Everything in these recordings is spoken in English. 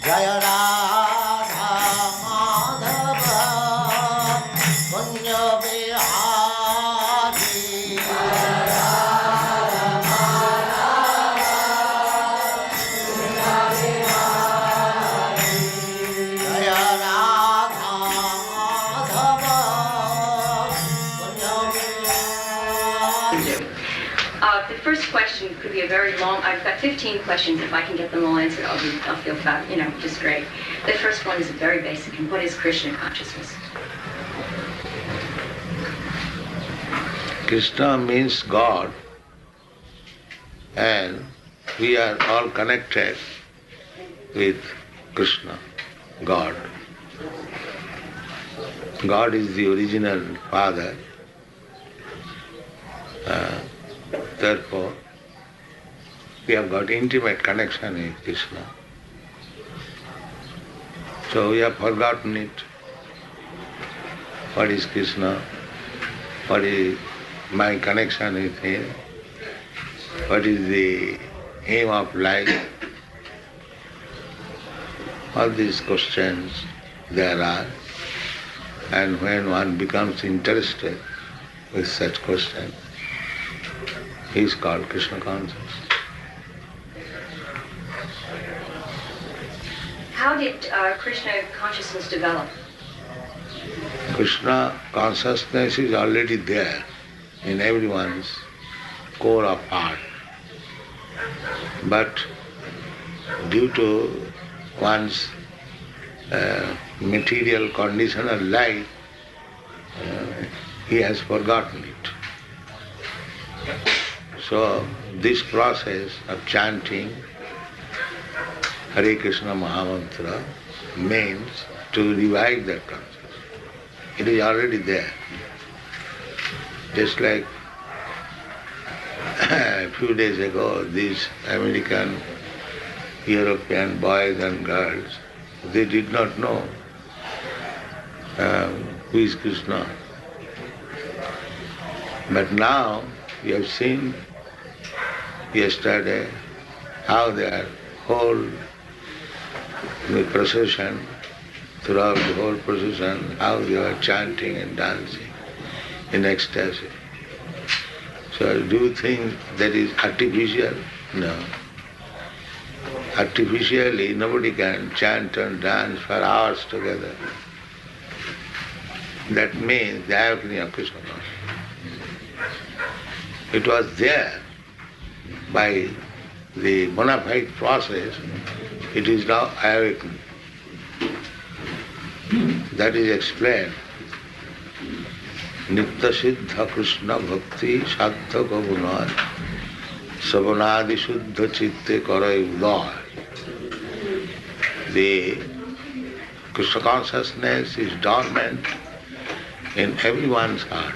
Jaya Radha Madhava Kunja Bihari Jaya Radha Madhava Kunja Bihari Jaya Radha Madhava Kunja Bihari. The first question could be a very long. I've got 15 questions. If I can get them all answered, I'll feel just great. The first one is very basic. And what is Krishna consciousness? Krishna means God, and we are all connected with Krishna, God. God is the original Father. Therefore, we have got intimate connection with Krishna. So we have forgotten it. What is Krishna? What is my connection with him? What is the aim of life? All these questions there are. And when one becomes interested with such questions, he is called Krishna conscious. How did Krishna consciousness develop? Krishna consciousness is already there in everyone's core of heart. But due to one's material condition of life, he has forgotten it. So this process of chanting Hare Krishna Mahamantra means to revive that consciousness. It is already there. Just like a few days ago, these American, European boys and girls, they did not know who is Krishna. But now we have seen yesterday how their whole procession, throughout the whole procession, how they were chanting and dancing in ecstasy. So do you think that is artificial? No. Artificially, nobody can chant and dance for hours together. That means the awakening of Krishna consciousness. It was there by the bona fide process, it is now awakened. That is explained. Nitya Siddha Krishna Bhakti Sadhya Gavunad Savanadi Shuddha Chitte Karai Udar. The Krishna consciousness is dormant in everyone's heart.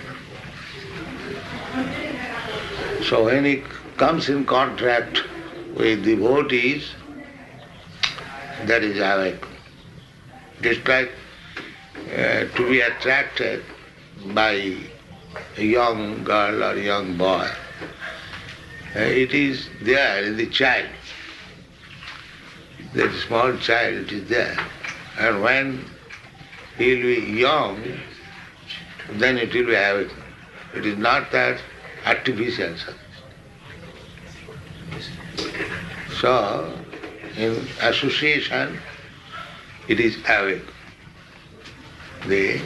So when it comes in contact with devotees, that is awakened. Just like to be attracted by a young girl or young boy. It is there in the child. That small child, it is there. And when he will be young, then it will be awakened. It is not that artificial. So, in association, it is awake. The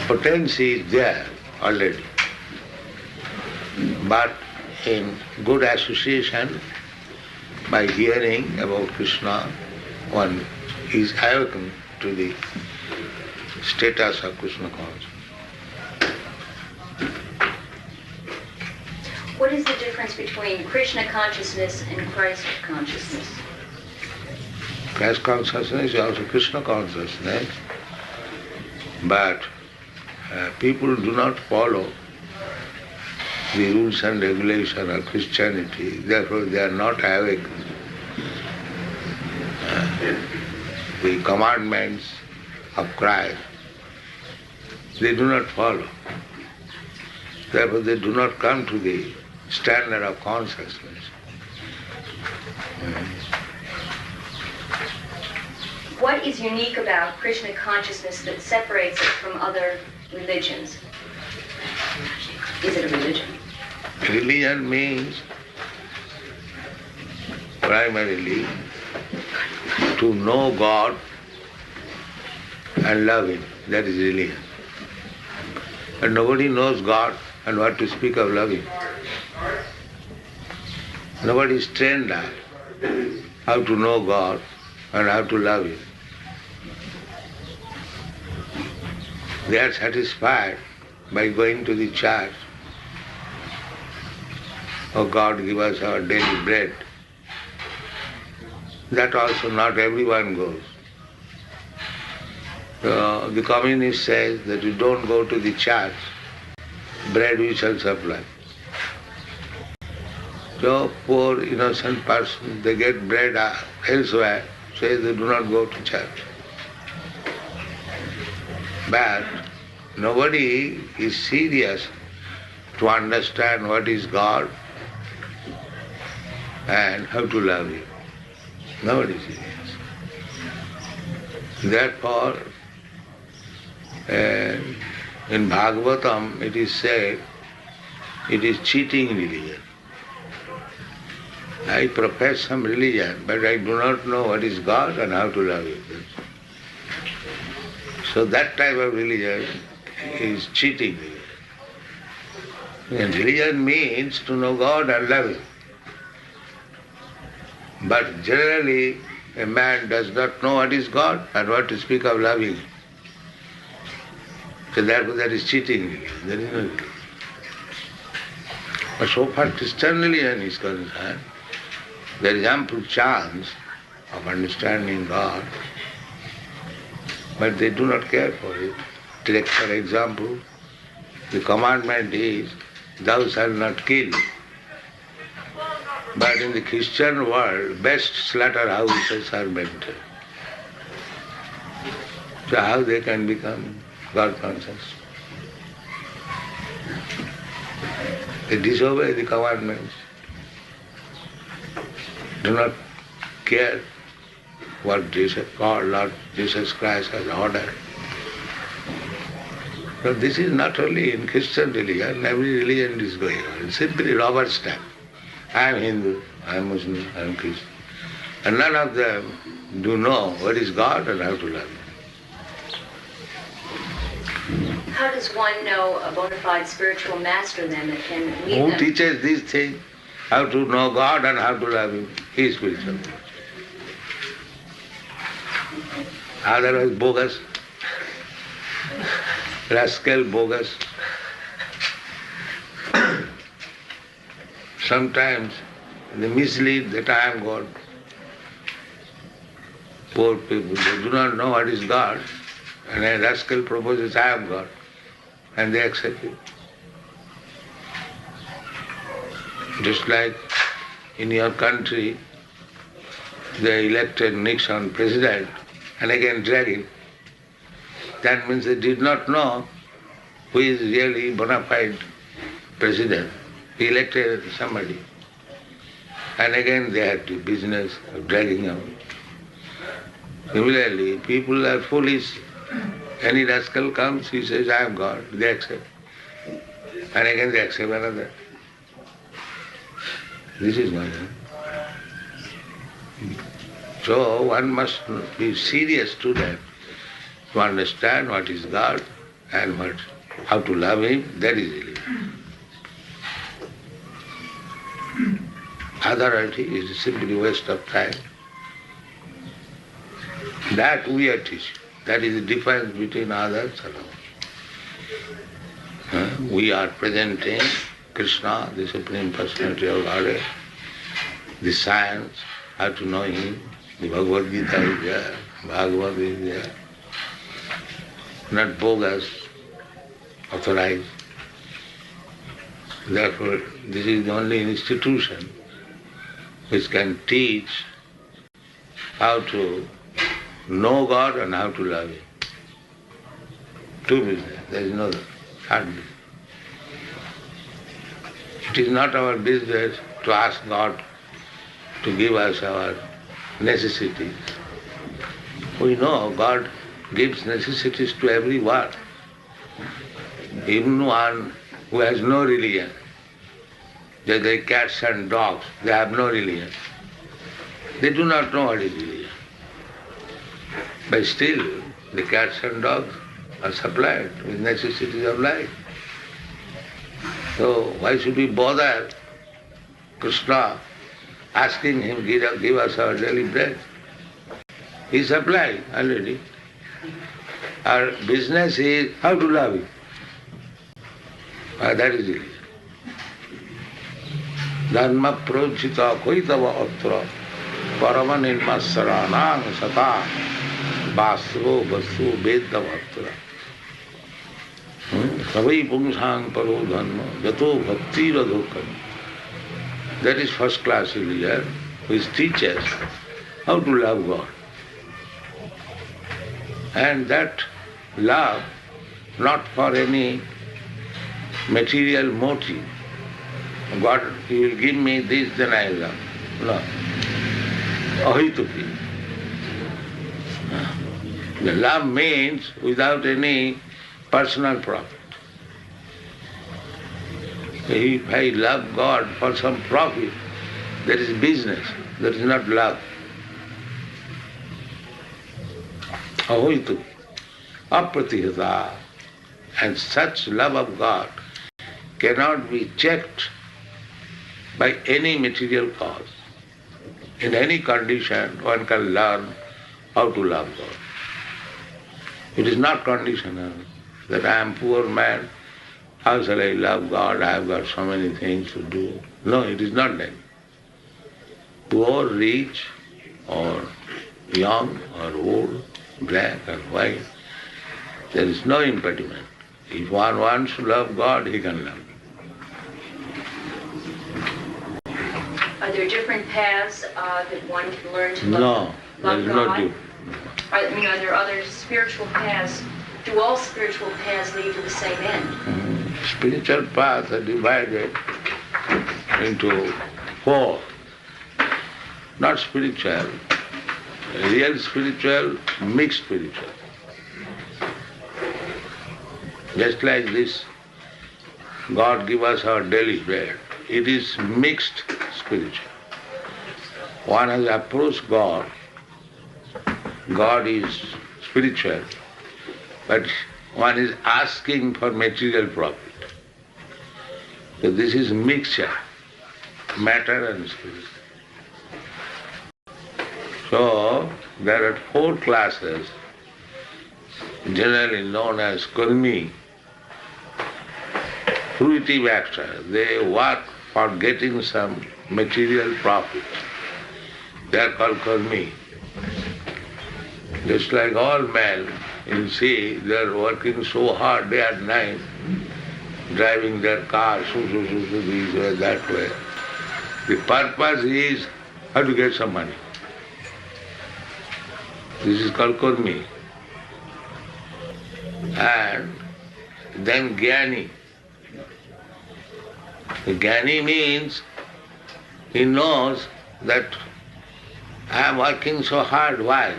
potency is there already. But in good association, by hearing about Krishna, one is awakened to the status of Krishna consciousness. What is the difference between Krishna consciousness and Christ consciousness? Christ consciousness is also Krishna consciousness, but people do not follow the rules and regulations of Christianity, therefore they are not awake. The commandments of Christ, they do not follow. Therefore they do not come to the standard of consciousness. What is unique about Krishna consciousness that separates it from other religions? Is it a religion? Religion means primarily to know God and love Him. That is religion. And nobody knows God and what to speak of loving. Nobody is trained up how to know God and how to love Him. They are satisfied by going to the church. Oh God, give us our daily bread. That also not everyone goes. So the communist says that you don't go to the church, bread we shall supply. So poor innocent person, they get bread elsewhere, says they do not go to church. But nobody is serious to understand what is God and how to love Him. Nobody is serious. Therefore, in Bhagavatam it is said, it is cheating religion. I profess some religion, but I do not know what is God and how to love Him. So that type of religion is cheating religion. And religion means to know God and love Him. But generally, a man does not know what is God and what to speak of loving Him. So therefore that is cheating religion. There is no religion. But so far Christian religion is concerned, there is ample chance of understanding God, but they do not care for it. Take for example, the commandment is, thou shalt not kill. But in the Christian world, best slaughterhouses are maintained. So how they can become God conscious? They disobey the commandments, do not care what Lord Jesus Christ has ordered. So this is not only in Christian religion, every religion is going on. It's simply rubber stamp. I am Hindu, I am Muslim, I am Christian. And none of them do know what is God and how to love Him. How does one know a bona fide spiritual master then that can lead Who them? teaches these things? How to know God and how to love Him? He is spiritual. Otherwise bogus, rascal bogus. Sometimes they mislead that I am God. Poor people, they do not know what is God, and a rascal proposes I am God, and they accept it. Just like in your country, they elected Nixon president and again drag him. That means they did not know who is really bona fide president. He elected somebody. And again they had the business of dragging him. Similarly, people are foolish. Any rascal comes, he says, I am God. They accept. And again they accept another. This is my life. So one must be serious student to understand what is God and how to love Him. That is religion. Otherwise is simply waste of time. That we are teaching. That is the difference between others and ours. We are presenting Krishna, the Supreme Personality of Godhead, the science, how to know Him. The Bhagavad Gita is there, Bhagavad is there. Not bogus, authorized. Therefore, this is the only institution which can teach how to know God and how to love Him. Two business, there is no third business. It is not our business to ask God to give us our necessities. We know God gives necessities to everyone. Even one who has no religion, just like cats and dogs, they have no religion. They do not know what is religion. But still, the cats and dogs are supplied with necessities of life. So why should we bother Krishna asking him, give us our daily bread? He supplied already. Our business is how to love him. That is it. Dharma prochita koitava atra parama nirmasaranang sata vasro vasu vedavatra. Savai pungsang paro dharma jato bhakti radhokam. That is first class religion which teaches how to love God. And that love not for any material motive. God, He will give me this, then I will love. No. Ahituki. The love means without any personal profit. If I love God for some profit, that is business, that is not love. Ahoitu, apratihata. And such love of God cannot be checked by any material cause. In any condition, one can learn how to love God. It is not conditional that I am poor man, how shall I love God? I have got so many things to do. No, it is not that. Poor, rich, or young, or old, black or white, there is no impediment. If one wants to love God, he can love. Are there different paths that one can learn to No, love there is God? no difference. Are there other spiritual paths? Do all spiritual paths lead to the same end? Spiritual paths are divided into four. Not spiritual, real spiritual, mixed spiritual. Just like this, God give us our daily bread. It is mixed spiritual. One has approached God. God is spiritual, but one is asking for material profit. So this is mixture, matter and spirit. So there are four classes, generally known as karmi, fruitive actors. They work for getting some material profit. They are called karmi. Just like all men, you see, they are working so hard day and night, driving their cars, this way, that way. The purpose is how to get some money. This is called karmi. And then jnani. Jnani means he knows that I am working so hard. Why?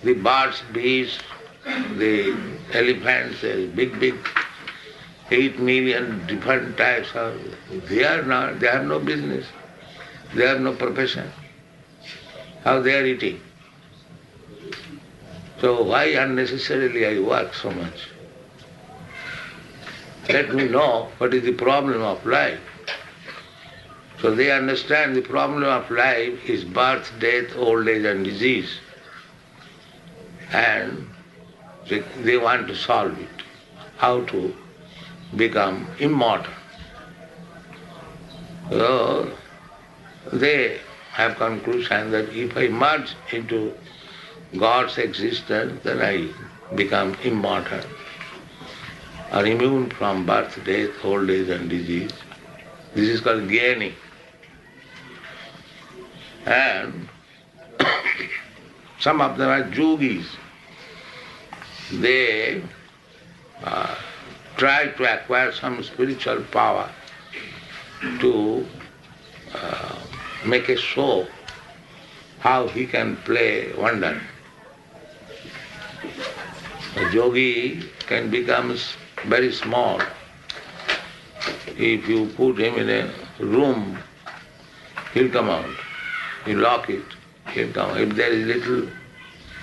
The birds, beasts, the elephants, the big 8 million different types of, they have no business. They have no profession. How they are eating? So why unnecessarily I work so much? Let me know what is the problem of life. So they understand the problem of life is birth, death, old age and disease. And they want to solve it. How to become immortal. So they have conclusion that if I merge into God's existence, then I become immortal, or immune from birth, death, old age and disease. This is called jnani. And some of them are yogis. They try to acquire some spiritual power to make a show how he can play wonder. A yogi can become very small. If you put him in a room, he'll come out. You lock it, he'll come out. If there is little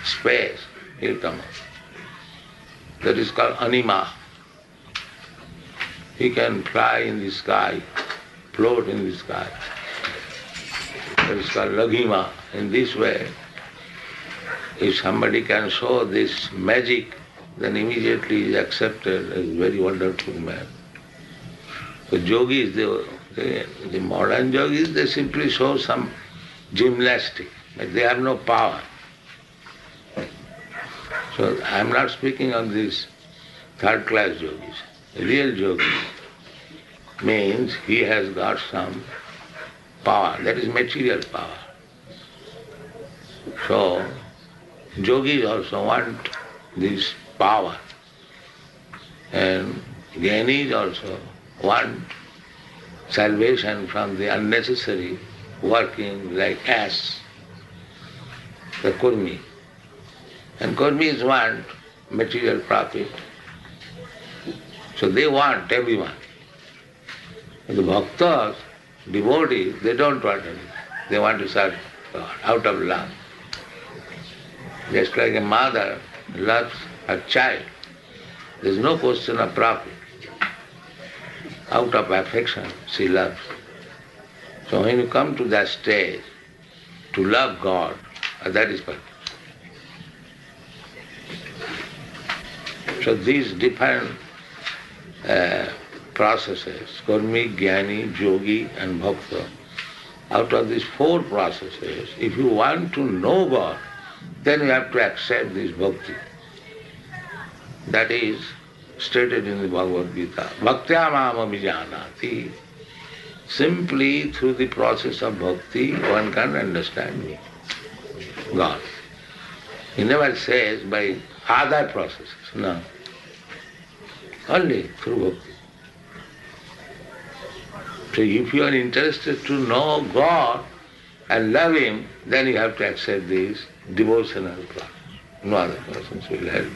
space, he'll come out. That is called anima. He can fly in the sky, float in the sky. That is called laghima. In this way, if somebody can show this magic, then immediately is accepted as a very wonderful man. So yogis, the modern yogis, they simply show some gymnastic, but they have no power. So I am not speaking of these third-class yogis. Real yogi means he has got some power, that is material power. So yogis also want this power, and jnanis also want salvation from the unnecessary working like ass, the kurmi. And kurmis want material profit. So they want everyone. And the bhaktas, devotees, they don't want anything. They want to serve God out of love. Just like a mother loves her child, there is no question of profit. Out of affection, she loves. So when you come to that stage, to love God, that is purpose. So these different processes, karmi, jnani, yogi and bhakta, out of these four processes, if you want to know God, then you have to accept this bhakti. That is stated in the Bhagavad Gita. Bhaktya mam abhijanati. Simply through the process of bhakti, one can understand me, God. He never says by other processes, no. Only through bhakti. So if you are interested to know God and love Him, then you have to accept this devotional process. No other persons will help you.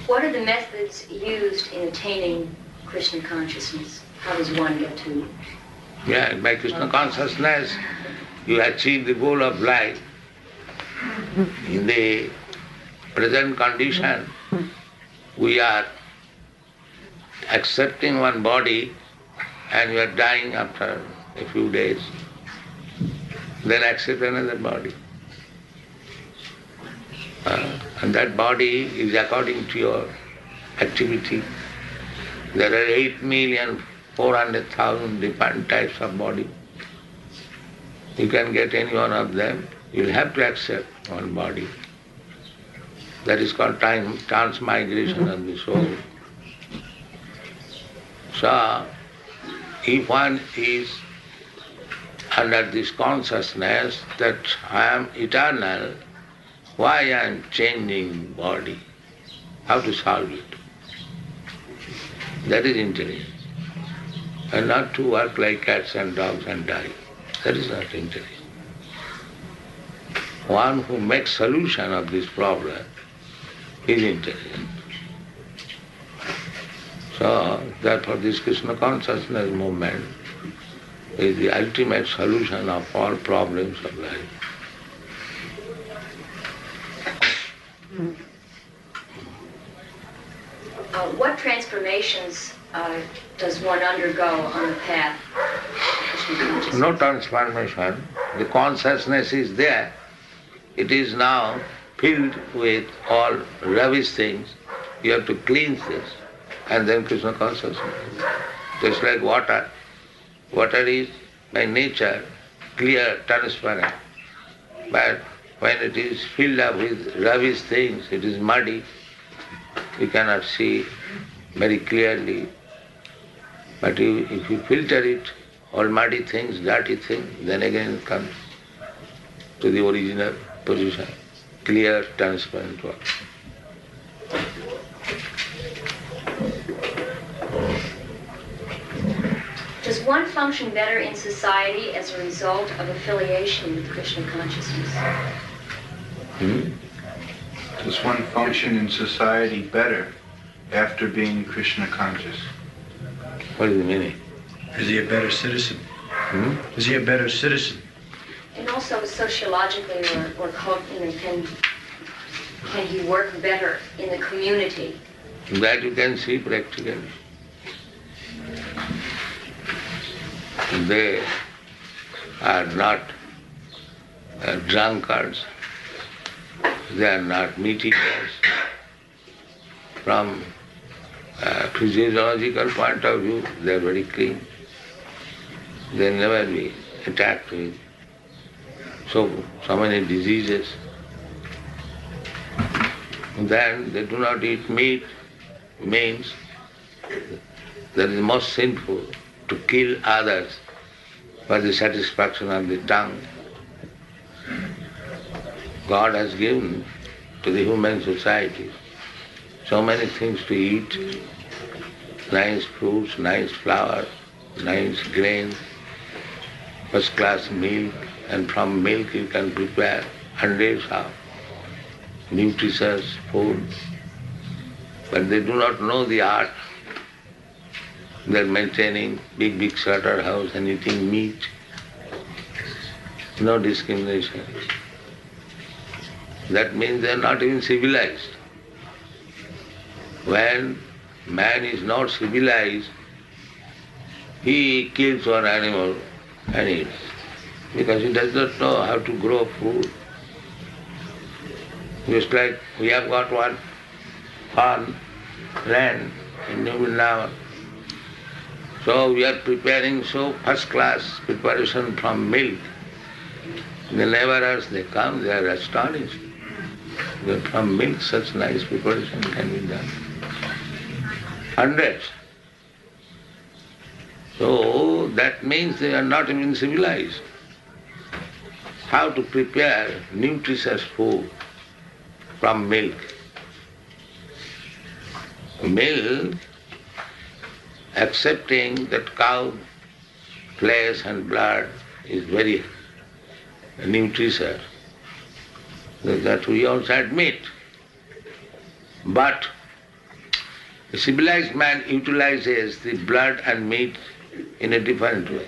What are the methods used in attaining Krishna consciousness? How does one get to? Yeah, by Krishna consciousness, you achieve the goal of life. In the present condition, we are accepting one body and we are dying after a few days. Then accept another body. And that body is according to your activity. There are 8,400,000 different types of body. You can get any one of them. You'll have to accept one body. That is called transmigration of the soul. So, if one is under this consciousness that I am eternal, why I am changing body? How to solve it? That is intelligence. And not to work like cats and dogs and die. That is not intelligence. One who makes solution of this problem is intelligent. So, therefore this Krishna consciousness movement is the ultimate solution of all problems of life. What transformations does one undergo on the path of Krishna consciousness? No transformation. The consciousness is there. It is now filled with all rubbish things. You have to cleanse this and then Krishna consciousness. Just like water. Water is by nature clear, transparent. But when it is filled up with rubbish things, it is muddy. You cannot see very clearly. But if you filter it, all muddy things, dirty things, then again it comes to the original position, clear, transparent water. Does one function better in society as a result of affiliation with Krishna consciousness? Does one function in society better after being Krishna conscious? What is the meaning? Is he a better citizen? Is he a better citizen? And also sociologically, can he work better in the community? That you can see practically. They are not drunkards. They are not meat eaters. From a physiological point of view, they are very clean. They will never be attacked with so many diseases. Then they do not eat meat, means that is most sinful to kill others for the satisfaction of the tongue. God has given to the human society so many things to eat, nice fruits, nice flour, nice grains, first class milk, and from milk you can prepare hundreds of nutritious food. But they do not know the art. They are maintaining big slaughterhouse and eating meat. No discrimination. That means they are not even civilized. When man is not civilized, he kills one animal and eats, because he does not know how to grow food. Just like we have got one farm land in New Vrindavan. So we are preparing so first class preparation from milk. The laborers, they come, they are astonished that from milk such nice preparation can be done. Hundreds. So that means they are not even civilized. How to prepare nutritious food from milk? Milk, accepting that cow flesh and blood is very nutritious, that we also admit. But a civilized man utilizes the blood and meat in a different way.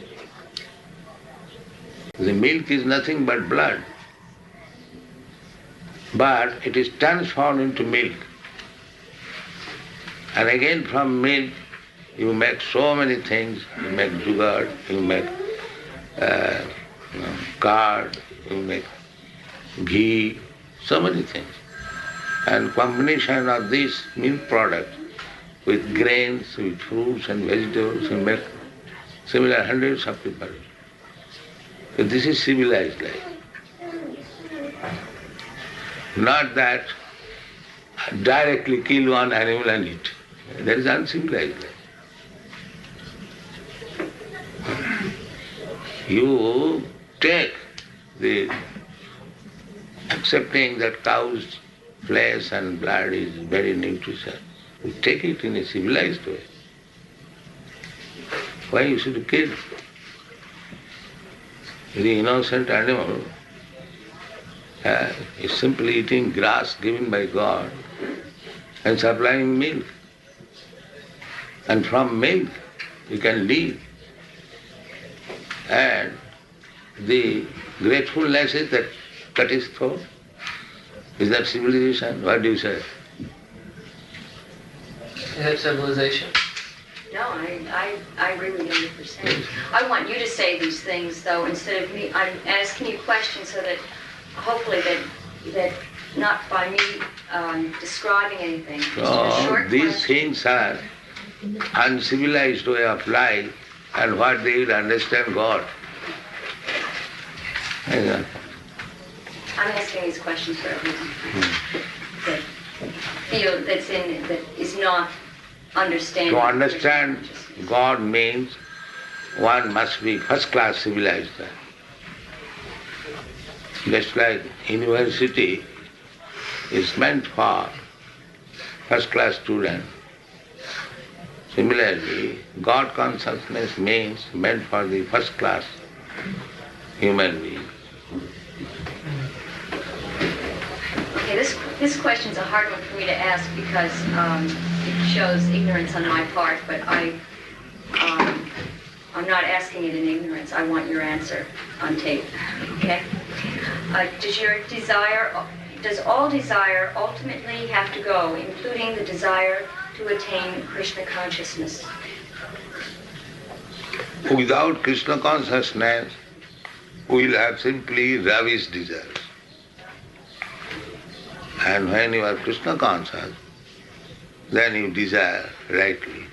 The milk is nothing but blood, but it is transformed into milk. And again from milk you make so many things. You make sugar, you make curd, you make ghee, so many things. And combination of this milk product with grains, with fruits and vegetables, you make similar hundreds of preparations. So this is civilized life. Not that directly kill one animal and eat. That is uncivilized life. You take the accepting that cow's flesh and blood is very nutritious. You take it in a civilized way. Why you should kill? The innocent animal is simply eating grass given by God and supplying milk. And from milk you can live. And the gratefulness is that cut his throat. Is that civilization? What do you say? Is that civilization? No, I agree with you 100%. I want you to say these things, though, instead of me. I'm asking you questions so that hopefully that not by me describing anything. Just a short these question. things are uncivilized way of life, and what they will understand God. I'm asking these questions for everyone that is not understanding. To understand God means one must be first class civilized. Just like university is meant for first class students. Similarly, God consciousness meant for the first class human being. Okay, this question's a hard one for me to ask because it shows ignorance on my part, but I'm not asking it in ignorance. I want your answer on tape. Okay? Does all desire ultimately have to go, including the desire to attain Krishna consciousness? Without Krishna consciousness, we will have simply ravish desires. And when you are Krishna conscious, then you desire rightly.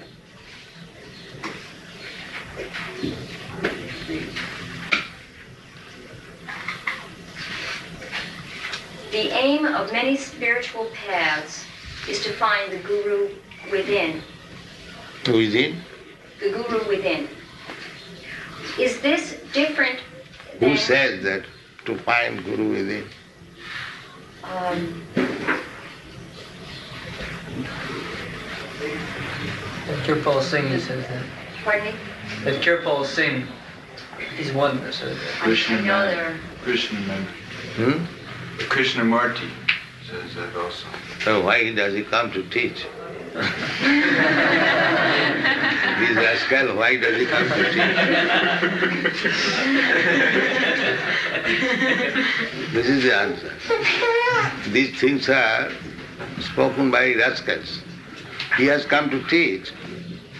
The aim of many spiritual paths is to find the Guru within. Within? The Guru within. Is this different than... Who says that to find Guru within? Kirpal Singh says that. Pardon me? That Kirpal Singh, he's one that says that. I know there are... Hmm? Krishnamurti says that also. So why does he come to teach? This rascal, why does he come to teach? This is the answer. These things are spoken by rascals. He has come to teach,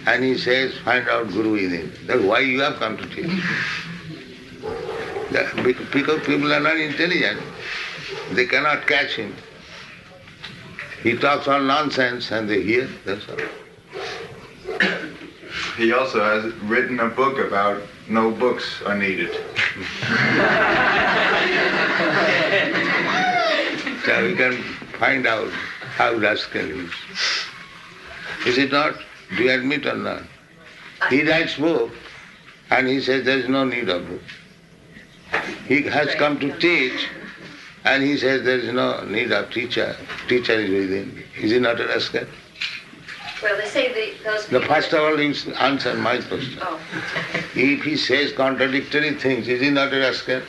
and he says, find out Guru within. That's why you have come to teach. Because people are not intelligent. They cannot catch him. He talks all nonsense and they hear, that's all. He also has written a book about no books are needed. So we can find out how rascal he is. Is it not? Do you admit or not? He writes book and he says there is no need of book. He has come to teach and he says there is no need of teacher. Teacher is within. Is he not a rascal? Well, they say those people... First of all, you answer my question. Oh. If he says contradictory things, is he not a rascal?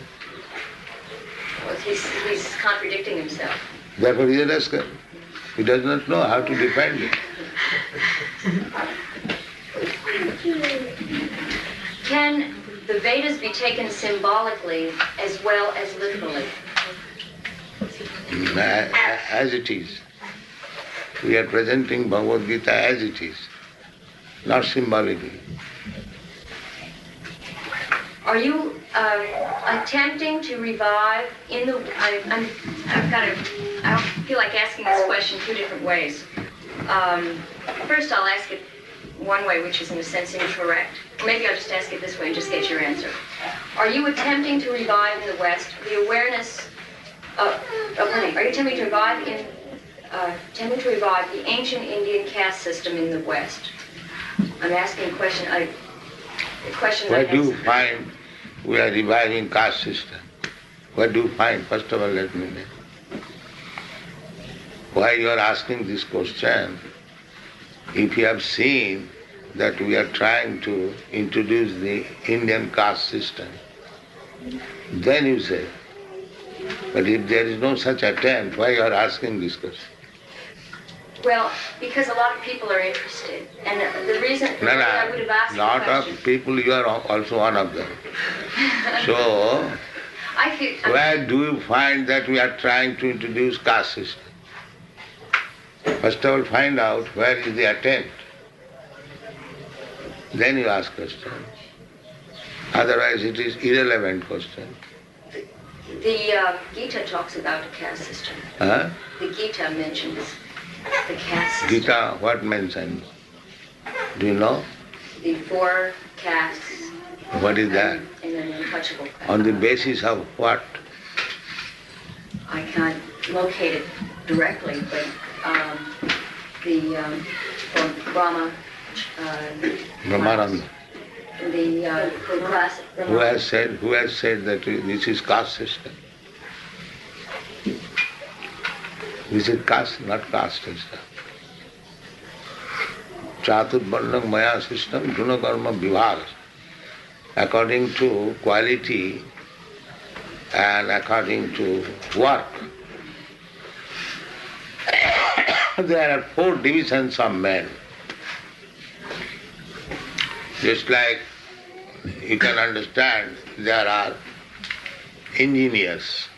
Well, he's contradicting himself. Therefore he is a rascal. He does not know how to defend it. Can the Vedas be taken symbolically as well as literally? As it is. We are presenting Bhagavad Gita as it is, not symbolically. Are you attempting to revive in the... I feel like asking this question two different ways. First, I'll ask it one way, which is in a sense incorrect. Or maybe I'll just ask it this way and just get your answer. Are you attempting to revive in the West the awareness of... Are you attempting to revive the ancient Indian caste system in the West? I'm asking a question. Where do you find we are reviving caste system? Where do you find? First of all, let me know. Why you are asking this question? If you have seen that we are trying to introduce the Indian caste system, then you say. But if there is no such attempt, why you are asking this question? Well, because a lot of people are interested. And the reason I would have asked lot the question... of people, you are also one of them. So, where do you find that we are trying to introduce caste system? First of all, find out where is the attempt. Then you ask question. Otherwise, it is irrelevant question. The Gita talks about a caste system. Huh? The Gita mentions the caste system. Gita, what mentions? Do you know? The 4 castes. What is that? And an untouchable caste. On the basis of what? I can't locate it directly, but Brahma. Brahmananda. The class. Who has said that this is caste system? This is caste, not caste system. Chaturvarnam Maya system, Gunakarma Vibhaga. According to quality and according to work. There are 4 divisions of men. Just like you can understand, there are engineers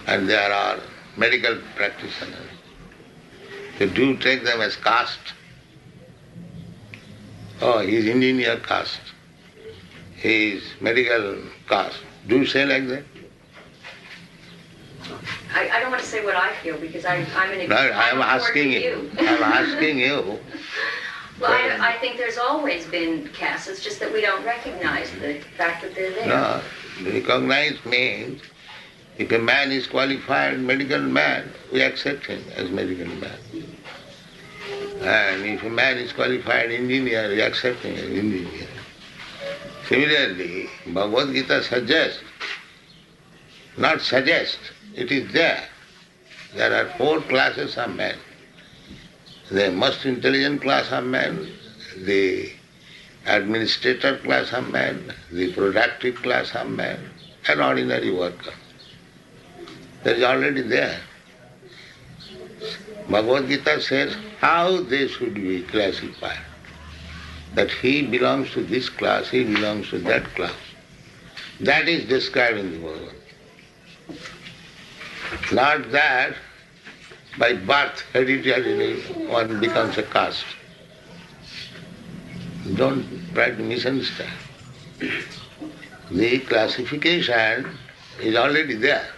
and there are medical practitioners. So do you take them as caste? Oh, he is engineer caste. He is medical caste. Do you say like that? I don't want to say what I feel because I'm an No, I'm asking you. I'm asking you. Well, I think there's always been castes. It's just that we don't recognize the fact that they're there. No, recognize means if a man is qualified medical man, we accept him as medical man. And if a man is qualified engineer, we accept him as engineer. Similarly, Bhagavad Gita suggests, not suggest, it is there. There are 4 classes of men. The most intelligent class of men, the administrator class of men, the productive class of men, and ordinary worker. That is already there. Bhagavad Gita says how they should be classified. That he belongs to this class, he belongs to that class. That is described in the Bhagavad. Not that by birth, hereditarily, one becomes a caste. Don't try to misunderstand. The classification is already there.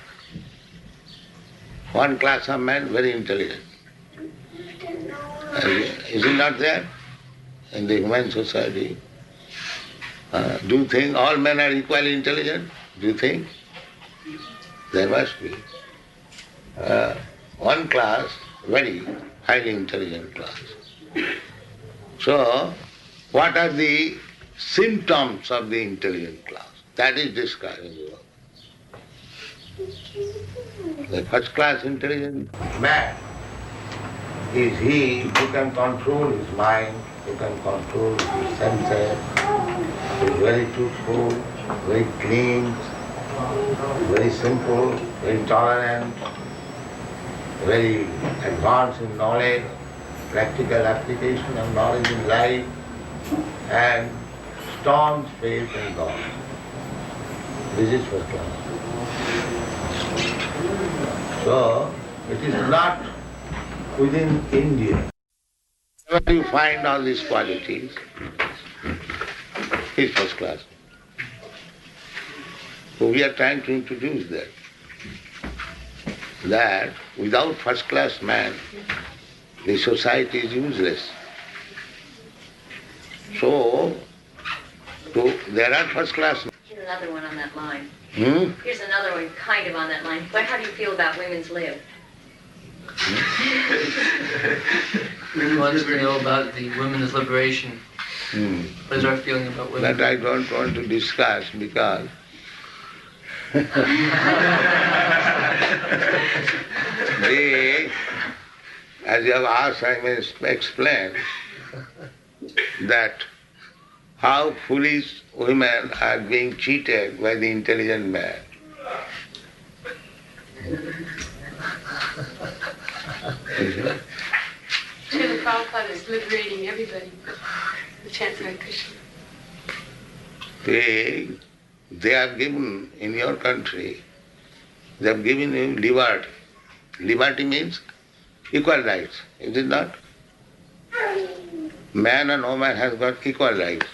One class of men very intelligent. Is it not there in the human society? Do you think all men are equally intelligent? Do you think? There must be. One class, very highly intelligent class. So, what are the symptoms of the intelligent class? That is described in the world. The first class intelligent man is he who can control his mind, who can control his senses, who is very truthful, very clean, very simple, very tolerant, very advanced in knowledge, practical application of knowledge in life, and staunch faith in God. This is first class. So, it is not within India. Wherever you find all these qualities, is first class. So we are trying to introduce that without first class man, the society is useless. So there are first class. Here's another one on that line. Hmm? Here's another one kind of on that line. But how do you feel about women's lib? He wants to know about the women's liberation. What is our feeling about women? That I don't want to discuss because as you have asked, I may explain that how foolish women are being cheated by the intelligent man. Srila Prabhupada is liberating everybody who chants Hare Krishna. They have given, in your country, they have given you liberty. Liberty means equal rights, is it not? Man and woman has got equal rights.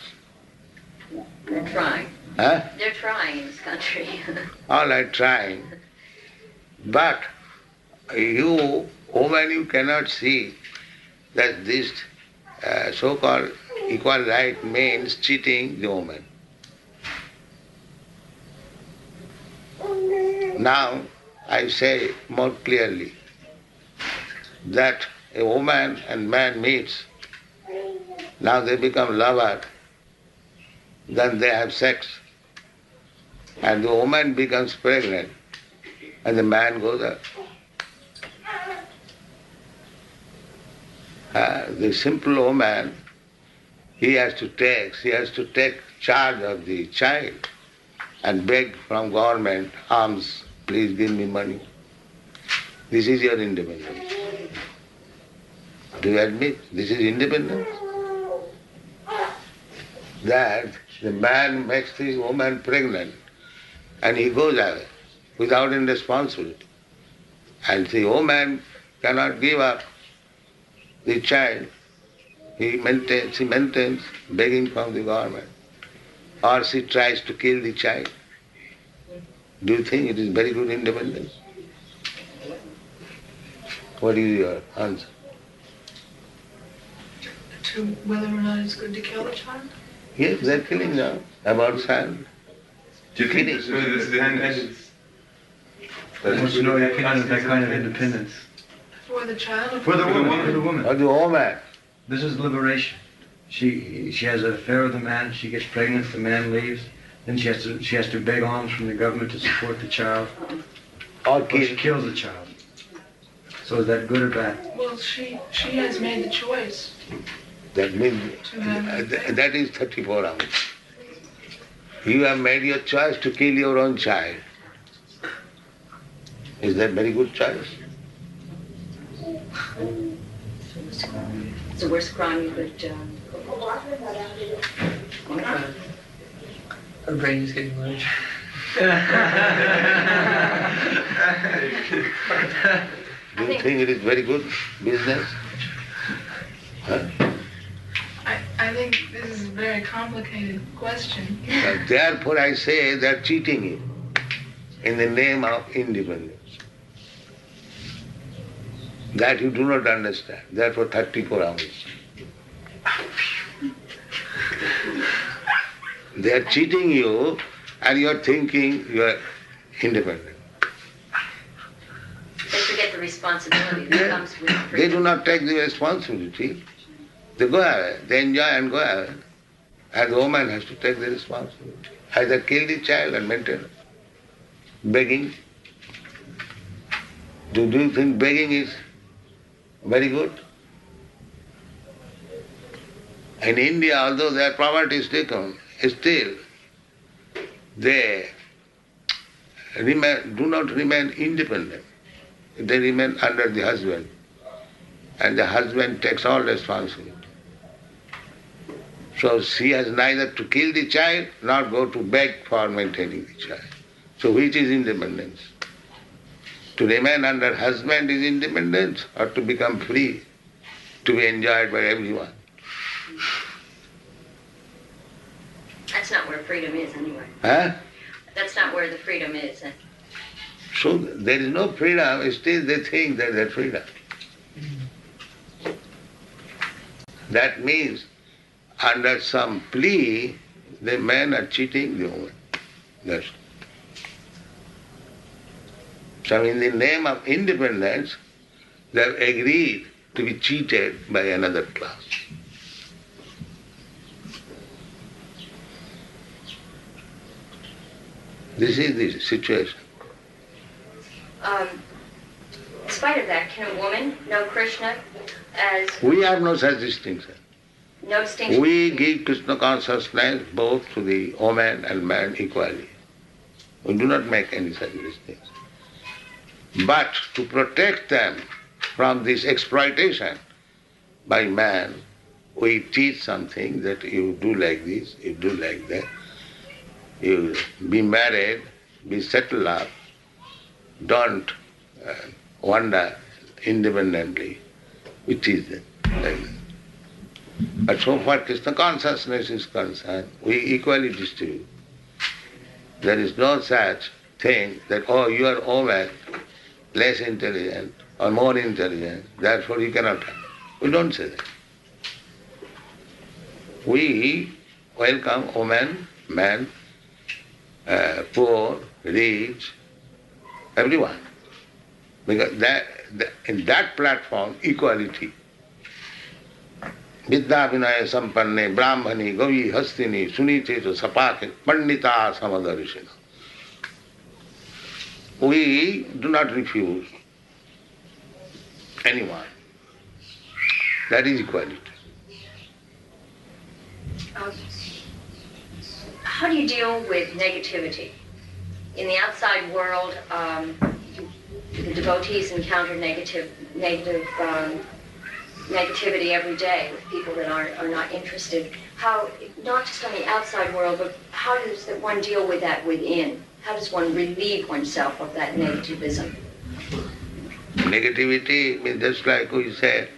They're trying. Huh? They're trying in this country. All are trying. But you, woman, you cannot see that this so-called equal right means cheating the woman. Now, I say more clearly that a woman and man meets, now they become lovers, then they have sex, and the woman becomes pregnant, and the man goes up. The simple woman, she has to take charge of the child and beg from government, alms, please give me money. This is your independence. Do you admit this is independence? That the man makes the woman pregnant and he goes away without any responsibility. And the woman cannot give up the child. She maintains begging from the government. Or she tries to kill the child. Do you think it is very good independence? What is your answer? To whether or not it's good to kill the child? Yes, they're killing now. About child. Do you think Kidding. this is independence? I want to know your opinion of that kind of independence. For the child or For the woman. For the Or woman. the woman. This is liberation. She has an affair with the man. She gets pregnant. The man leaves. Then she has to beg alms from the government to support the child. Or Or she kill. kills the child. So is that good or bad? Well, she has made the choice. That means To have that is 34 hours. You have made your choice to kill your own child. Is that very good choice? It's the worst crime you could, Her brain is getting large. Do you think it is very good business? Huh? I think this is a very complicated question. Therefore I say they are cheating you in the name of independence. That you do not understand. Therefore 34 hours. They are cheating you and you are thinking you are independent. they forget the responsibility that Yeah. comes with They freedom. do not take the responsibility. They go away. They enjoy and go away. And the woman has to take the responsibility. Either kill the child and maintain it. Begging. Do you think begging is very good? In India, although their poverty is taken, still they do not remain independent. They remain under the husband. And the husband takes all responsibility. So she has neither to kill the child nor go to beg for maintaining the child. So which is independence? To remain under husband is independence or to become free, to be enjoyed by everyone? That's not where freedom is anyway. Huh? That's not where the freedom is. So there is no freedom, still they think that there's freedom. That means under some plea, the men are cheating the woman. That's all. So in the name of independence, they have agreed to be cheated by another class. This is the situation. In spite of that, can a woman know Krishna as We have no such distinction. no distinction? We between- give Krishna consciousness both to the woman and man equally. We do not make any such distinction. But to protect them from this exploitation by man, we teach something that you do like this, you do like that. You be married, be settled up, don't wander independently. We teach them like that. But so far Krishna consciousness is concerned, we equally distribute. There is no such thing that, oh, you are woman, less intelligent or more intelligent, therefore you cannot have. We don't say that. We welcome woman, man, poor, rich, everyone. Because in that platform, equality. Vidya vinaya sampanne, brahmani, gavi, hastini, sunite, sapake, pandita, samadarishina. We do not refuse anyone. That is equality. How do you deal with negativity? In the outside world, the devotees encounter negativity every day with people that are not interested. How, not just on the outside world, but how does one deal with that within? How does one relieve oneself of that negativism? Negativity means just like we say,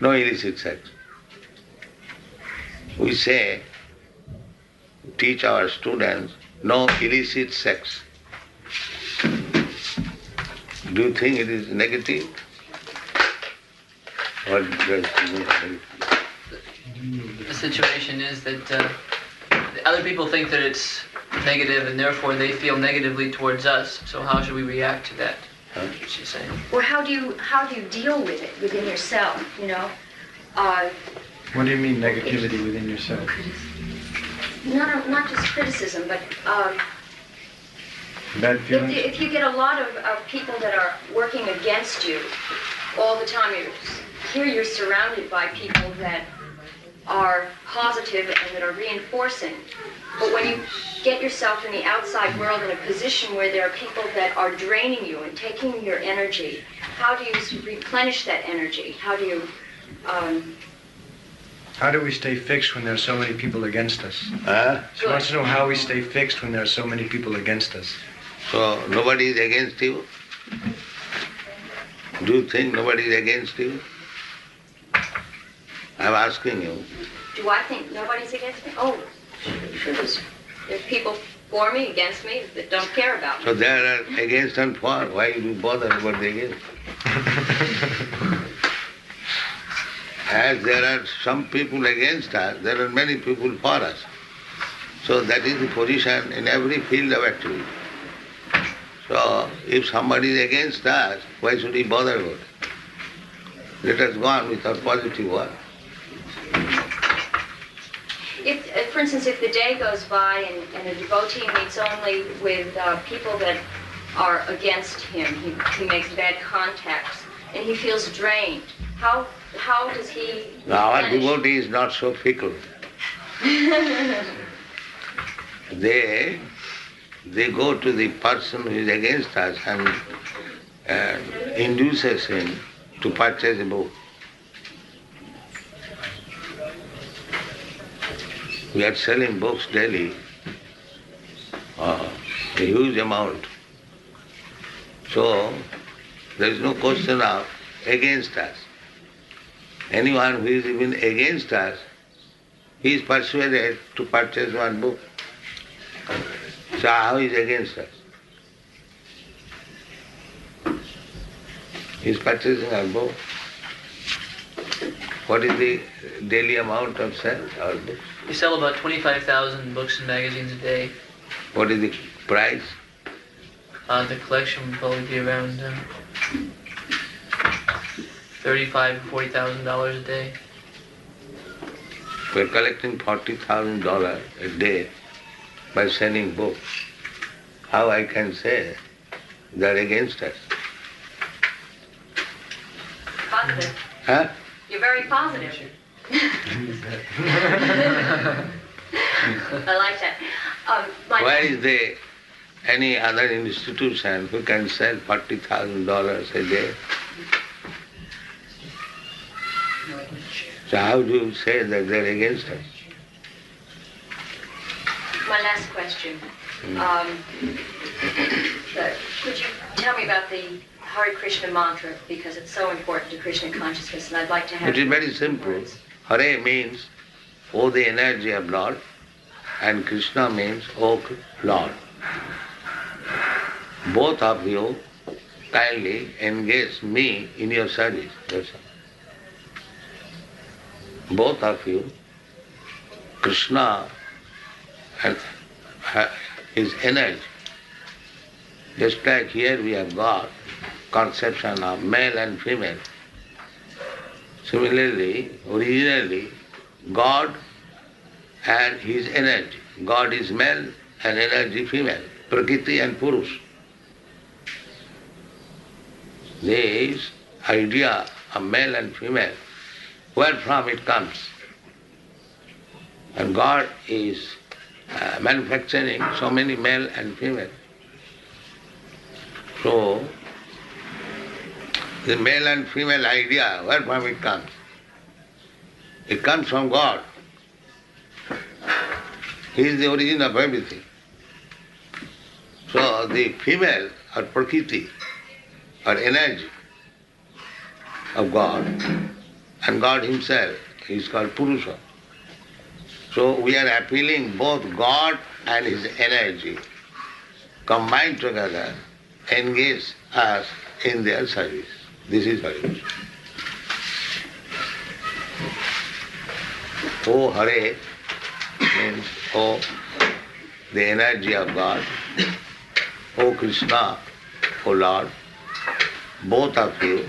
no illicit sex. We say, teach our students, no illicit sex. Do you think it is negative? Or does it mean? The situation is that other people think that it's negative and therefore they feel negatively towards us. So how should we react to that? Huh? She's saying. Or how do you deal with it within yourself, you know? What do you mean negativity within yourself? Not just criticism, but Bad feelings? if you get a lot of people that are working against you all the time, here you're surrounded by people that are positive and that are reinforcing. But when you get yourself in the outside world in a position where there are people that are draining you and taking your energy, how do you replenish that energy? How do you... How do we stay fixed when there are so many people against us? She Good. wants to know how we stay fixed when there are so many people against us. So nobody is against you? Do you think nobody is against you? I'm asking you. Do I think nobody's against me? Oh, sure. There's people for me, against me, that don't care about me. So they are against and for. Why do you bother about the against? As there are some people against us, there are many people for us. So that is the position in every field of activity. So if somebody is against us, why should he bother about it? Let us go on with our positive work. If, for instance, if the day goes by and a devotee meets only with people that are against him, he makes bad contacts, and he feels drained, how does he... Now our replenish? devotee is not so fickle. They go to the person who is against us and induces him to purchase a book. We are selling books daily, a huge amount. So there is no question of against us. Anyone who is even against us, he is persuaded to purchase one book. So how is against us? He is purchasing our book. What is the daily amount of sale, our books? We sell about 25,000 books and magazines a day. What is the price? The collection would probably be around $35,000 to $40,000 a day. We are collecting $40,000 a day by selling books. How I can say they are against us? Positive. Huh? You're very positive. I like that. Why is there any other institution who can sell $40,000 a day? So how do you say that they're against us? My last question. Could you tell me about the Hare Krishna mantra, because it's so important to Krishna consciousness, and I'd like to have... It is very simple. words. Hare means, oh the energy of Lord, and Krishna means, oh Lord. Both of you kindly engage me in your service. That's all. Both of you, Krishna and his energy. Just like here we have got conception of male and female. Similarly, originally, God and his energy. God is male and energy female, Prakriti and Purush. This idea of male and female where from it comes. And God is manufacturing so many male and female. So, the male and female idea, where from it comes? It comes from God. He is the origin of everything. So the female or prakriti or energy of God and God himself is called Purusha. So we are appealing both God and his energy combined together, engage us in their service. This is service. O Hare means O the energy of God, O Krishna, O Lord, both of you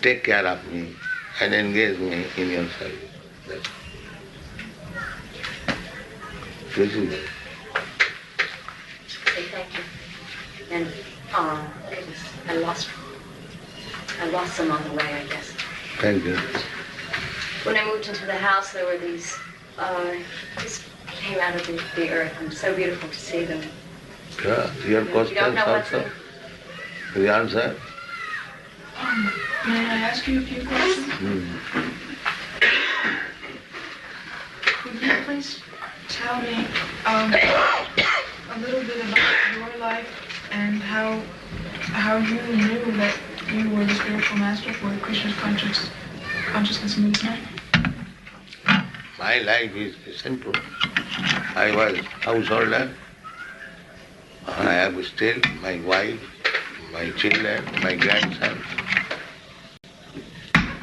take care of me and engage me in your service. This is it. Okay, thank you. And goodness, I lost some on the way, I guess. Thank you. When I moved into the house, there were these just came out of the earth, and so beautiful to see them. Yeah, your You questions don't know what's also? in. The answer? May I ask you a few questions? Could you please tell me a little bit about your life and how you knew that you were the spiritual master for the Krishna's consciousness movement? My life is simple. I was householder. I have still my wife, my children, my grandson.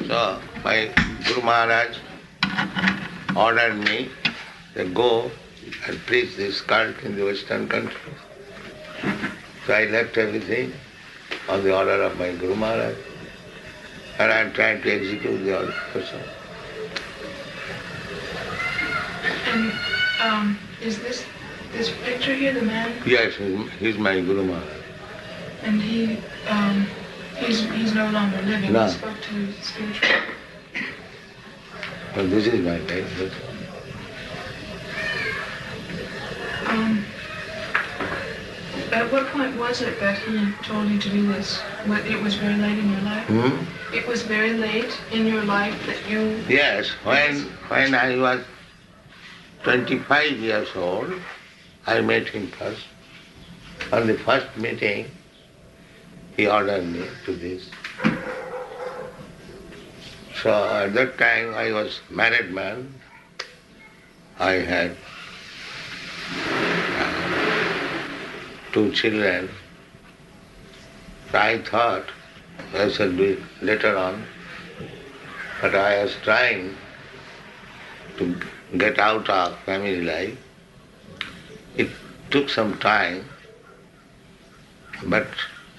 So my Guru Maharaj ordered me to go and preach this cult in the Western country. So I left everything on the order of my Guru Maharaj, and I am trying to execute the order also. And is this picture here the man? Yes, he's my Guru Maharaj. And he's no longer living. No. He spoke to his spiritual. Well, this is my life. That's all. At what point was it that he told you to do this? It was very late in your life? It was very late in your life that you... Yes, when I was 25 years old, I met him first. On the first meeting, he ordered me to this. So at that time I was married man. I had 2 children. So I thought I should do it later on. But I was trying to get out of family life. It took some time, but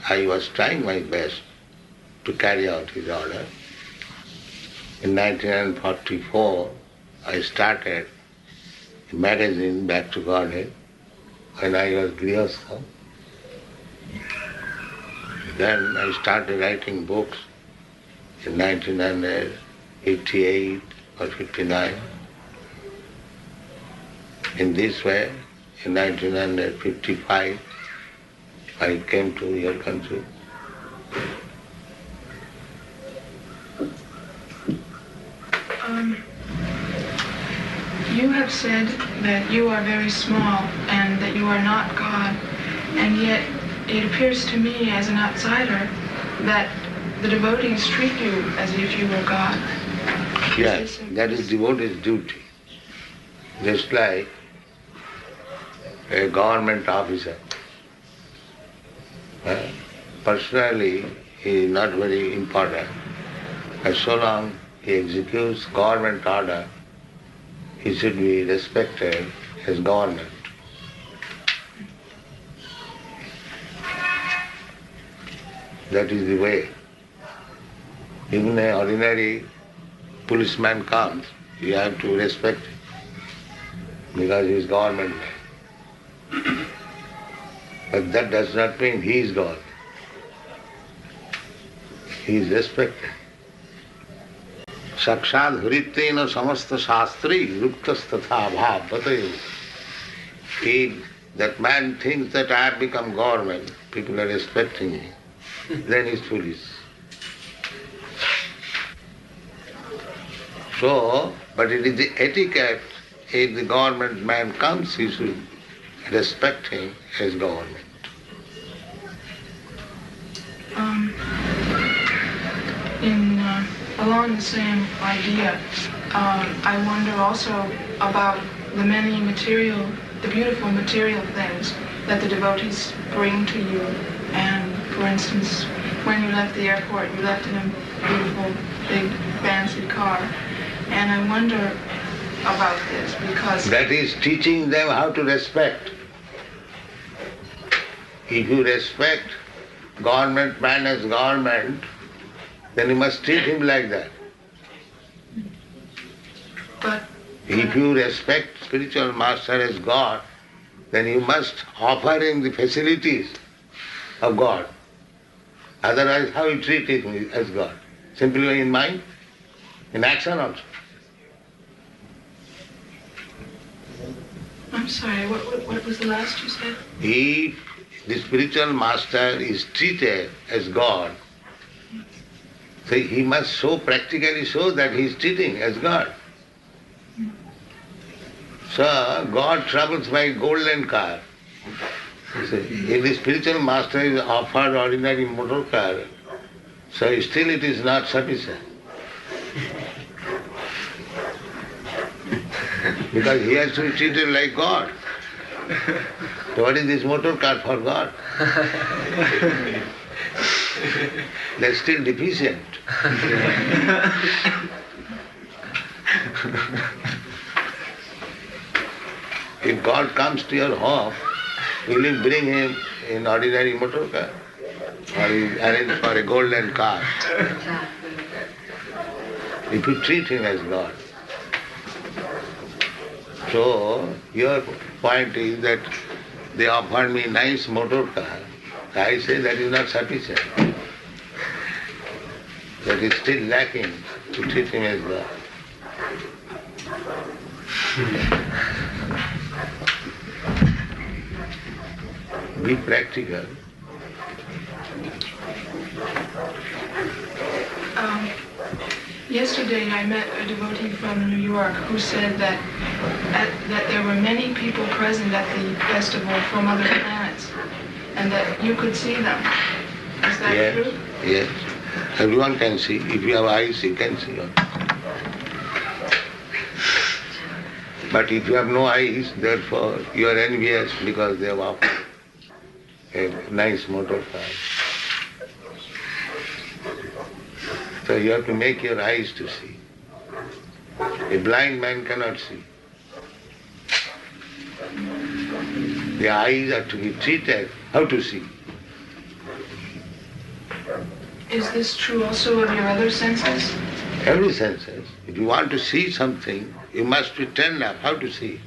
I was trying my best to carry out his order. In 1944, I started a magazine, Back to Godhead, when I was Grihastha. Then I started writing books in 1988 or 59. In this way, in 1955, I came to your country. You have said that you are very small and that you are not God, and yet it appears to me as an outsider that the devotees treat you as if you were God. Yes, that is devotee's duty. Just like a government officer. Personally, he is not very important. As so long he executes government order, he should be respected as government. That is the way. Even an ordinary policeman comes, you have to respect him because he is government man. But that does not mean he is God. He is respected. Sakshad hrittena samasta shastri ruktas tatha bhav batayo. If that man thinks that I have become government, people are respecting me, then he's foolish. So, but it is the etiquette, if the government man comes, he should respect him as government. Along the same idea, I wonder also about the beautiful material things that the devotees bring to you. And for instance, when you left the airport, you left in a beautiful, big, fancy car. And I wonder about this because... That is teaching them how to respect. If you respect government man as government, then you must treat him like that. But if you respect spiritual master as God, then you must offer him the facilities of God. Otherwise, how you treat him as God? Simply in mind? In action also. I'm sorry, what was the last you said? If the spiritual master is treated as God, so he must practically show that he is treating as God. So God travels by golden car. So if the spiritual master is offered ordinary motor car, so still it is not sufficient. Because he has to be treated like God. So what is this motor car for God? That's still deficient. If God comes to your home, will you bring him in ordinary motor car? Or you arrange for a golden car? If you treat him as God. So, your point is that they offered me nice motor car. I say that is not sufficient. That is still lacking to treat him as God. Be practical. Yesterday I met a devotee from New York who said that there were many people present at the festival from other planets and that you could see them. Is that true? Yes. Everyone can see. If you have eyes, you can see. But if you have no eyes, therefore you are envious because they have offered a nice motor car. So you have to make your eyes to see. A blind man cannot see. The eyes are to be treated how to see. Is this true also of your other senses? Every senses. If you want to see something, you must be trained up how to see.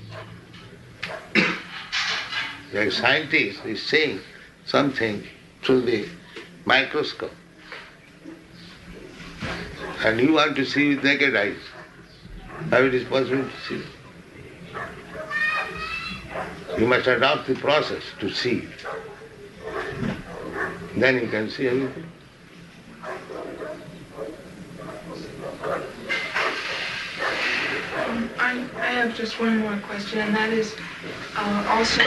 The scientist is seeing something through the microscope. And you want to see with naked eyes. How it is possible to see? You must adopt the process to see. Then you can see everything. I have just one more question, and that is also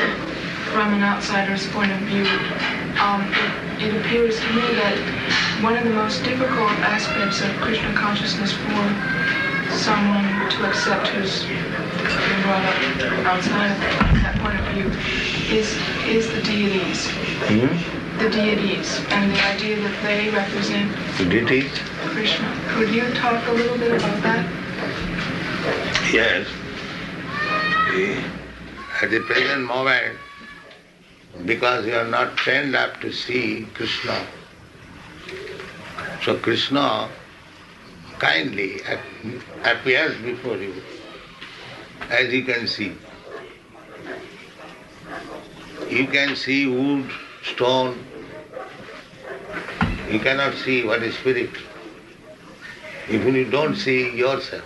from an outsider's point of view. It appears to me that one of the most difficult aspects of Krishna consciousness for someone to accept who's been brought up outside of that point of view is the deities. The deities and the idea that they represent Deities? Krishna. Could you talk a little bit about that? Yes. At the present moment, because you are not trained up to see Krishna, so Krishna kindly appears before you, as you can see. You can see wood, stone. You cannot see what is spirit. Even you don't see yourself,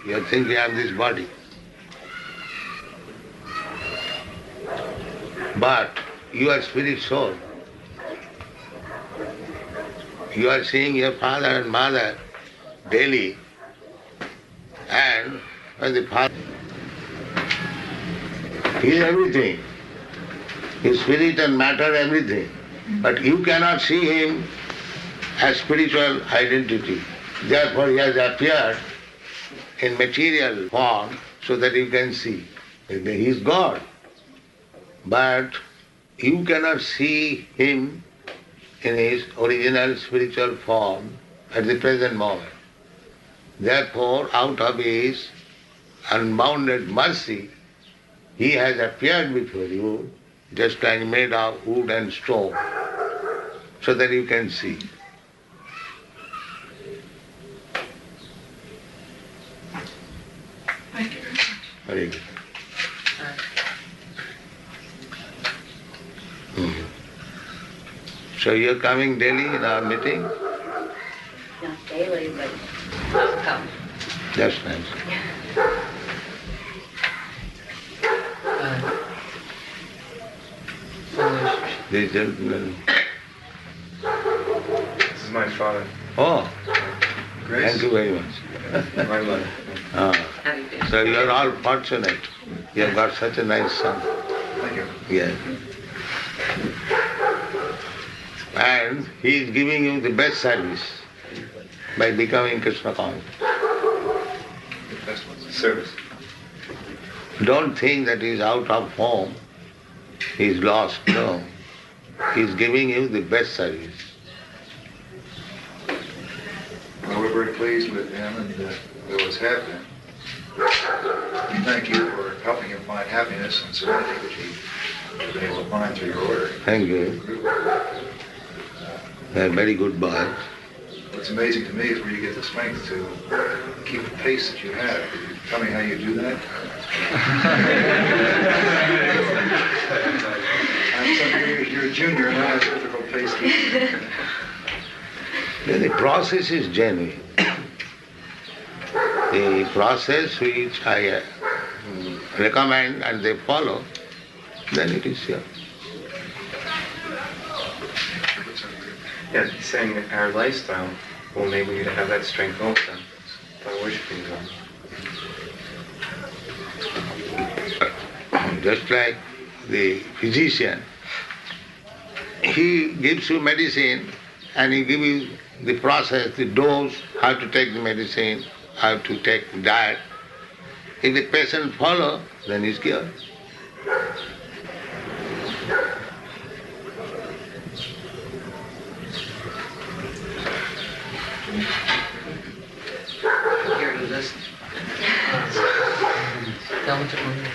you are thinking I am this body. But you are spirit soul. You are seeing your father and mother daily, and when the father is everything, his spirit and matter, everything. But you cannot see him as spiritual identity. Therefore he has appeared in material form so that you can see. He is God. But you cannot see him in his original spiritual form at the present moment. Therefore, out of his unbounded mercy, he has appeared before you just like made of wood and stone, so that you can see. Thank you very much. Very good. So you're coming daily in our meeting? Not daily, but I'll come. That's nice. This gentleman. This is my father. Oh, Grace. thank you very much. My mother. Happy birthday. So you are all fortunate. You have got such a nice son. Thank you. Yeah. And he is giving you the best service by becoming Krishna conscious. Best service. Don't think that he is out of home, he is lost. No. He is giving you the best service. Well, we're very pleased with him and with what's happening. We thank you for helping him find happiness and serenity, which he was able to find through your order. Thank you. They are very good boys. What's amazing to me is where you get the strength to keep the pace that you have. Could you tell me how you do that? You're a junior and I have difficult pace keeping. The process is genuine. The process which I recommend and they follow, then it is here. Yeah, he's saying that our lifestyle will enable you to have that strength also by worshiping God. Just like the physician, he gives you medicine and he gives you the process, the dose, how to take the medicine, how to take diet. If the patient follow, then he's cured. Here to listen. Tell him to come here.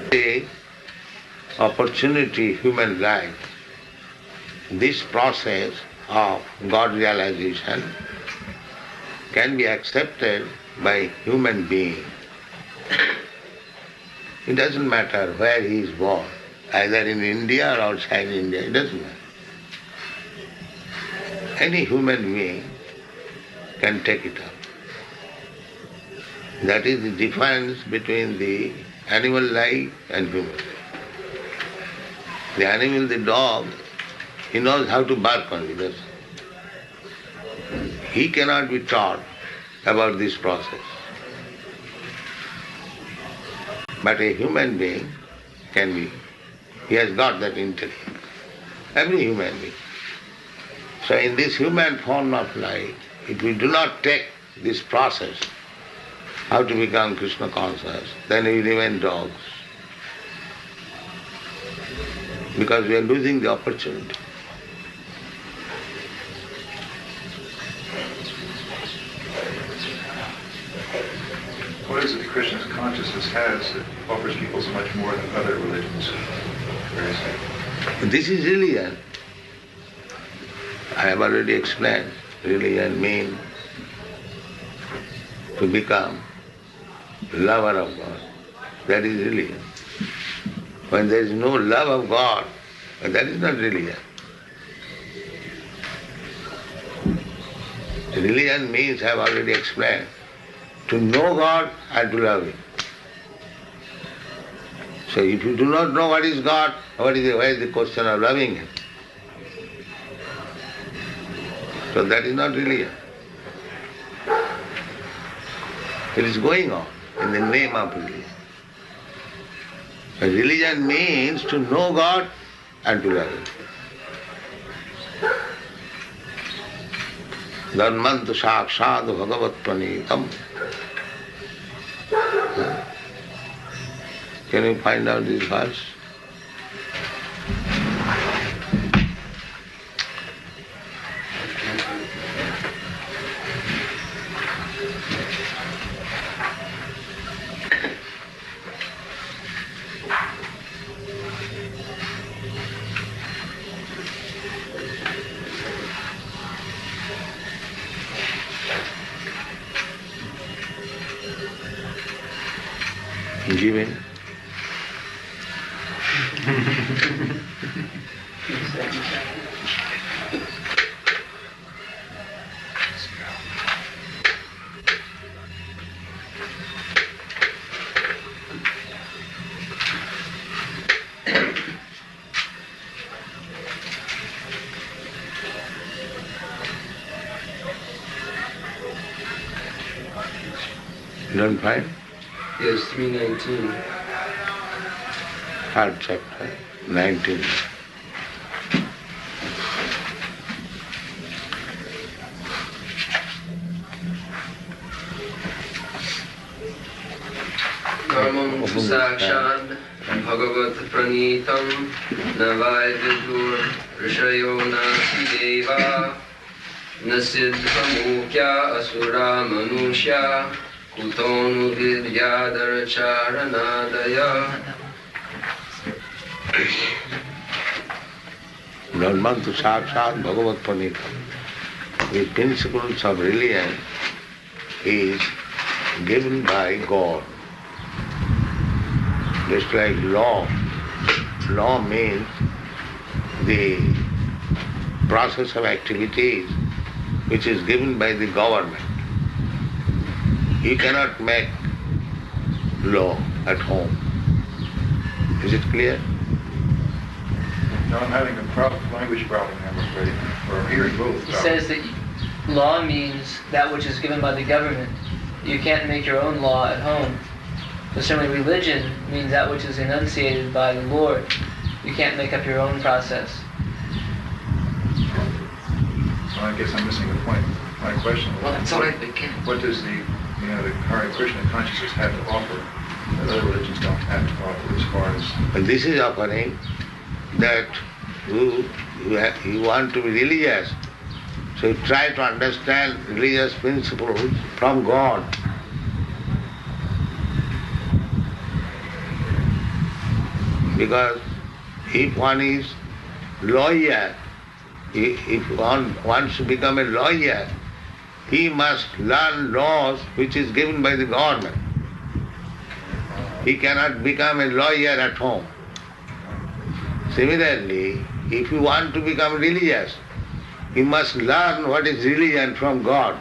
The opportunity, human life, this process of God realization can be accepted by human being. It doesn't matter where he is born, either in India or outside India, it doesn't matter. Any human being can take it up. That is the difference between the animal life and human life. The animal, the dog, he knows how to bark only. That's all. He cannot be taught about this process. But a human being can be. He has got that intellect. Every human being. So in this human form of life, if we do not take this process, how to become Krishna conscious, then we remain dogs. Because we are losing the opportunity. What is it that Krishna's consciousness has that offers people so much more than other religions? very sad. This is religion. I have already explained. Religion means to become lover of God. That is religion. When there is no love of God, that is not religion. Religion means, I have already explained, to know God and to love Him. So if you do not know what is God, why is the question of loving Him? So that is not religion. It is going on in the name of religion. But religion means to know God and to love Him. Dharmantu sakshat bhagavat pranitam. Can you find out this verse? Giving. You don't find? Yes, 319. Third chapter, 19. Dharmam sakshat bhagavat pranitam navai vidur rishayo nasi deva nasidhamukya asura manusya kutonu vidyadara charanadaya. Dharmantu sakshat bhagavat pranitam. The principles of religion is given by God. Just like law. Law means the process of activities which is given by the government. You cannot make law at home. Is it clear? No, I'm having a language problem, I'm afraid, or hearing both. He says that law means that which is given by the government. You can't make your own law at home. But certainly religion means that which is enunciated by the Lord. You can't make up your own process. Well, I guess I'm missing the point. My question was, Well, that's all right, we can. what does the Hare Krishna consciousness have to offer that other religions don't have to offer as far as... And this is offering that you want to be religious. So you try to understand religious principles from God. Because if one is lawyer, if one wants to become a lawyer, he must learn laws which is given by the government. He cannot become a lawyer at home. Similarly, if you want to become religious, you must learn what is religion from God.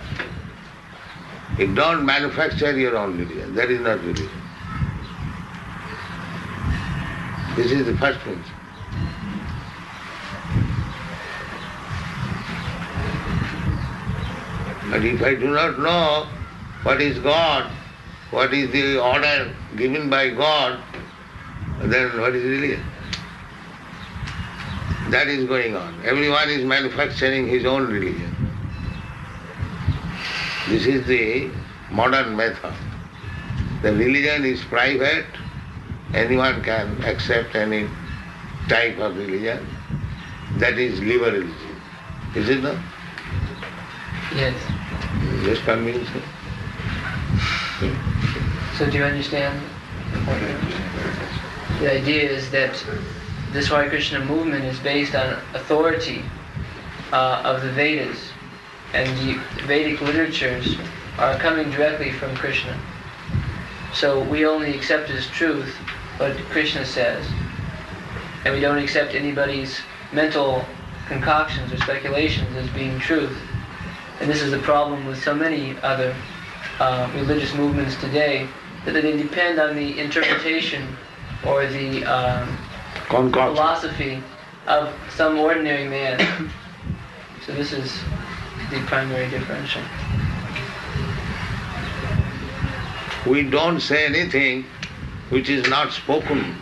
You don't manufacture your own religion. That is not religion. This is the first principle. But if I do not know what is God, what is the order given by God, then what is religion? That is going on. Everyone is manufacturing his own religion. This is the modern method. The religion is private. Anyone can accept any type of religion. That is liberalism. Is it not? Yes. Just convincing. So do you understand? The idea is that this Hare Krishna movement is based on authority of the Vedas, and the Vedic literatures are coming directly from Krishna. So we only accept as truth what Krishna says, and we don't accept anybody's mental concoctions or speculations as being truth. And this is the problem with so many other religious movements today, that they depend on the interpretation or the philosophy of some ordinary man. So this is the primary differential. We don't say anything which is not spoken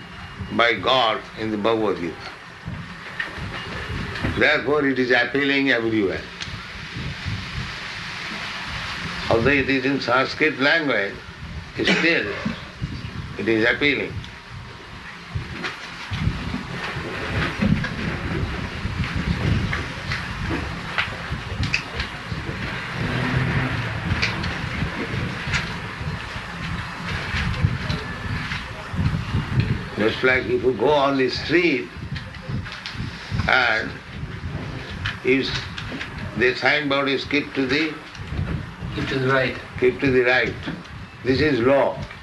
by God in the Bhagavad Gita. Therefore it is appealing everywhere. Although it is in Sanskrit language, still it is appealing. Just like if you go on the street and if the signboard is keep to the Keep to the right. Keep to the right. This is law.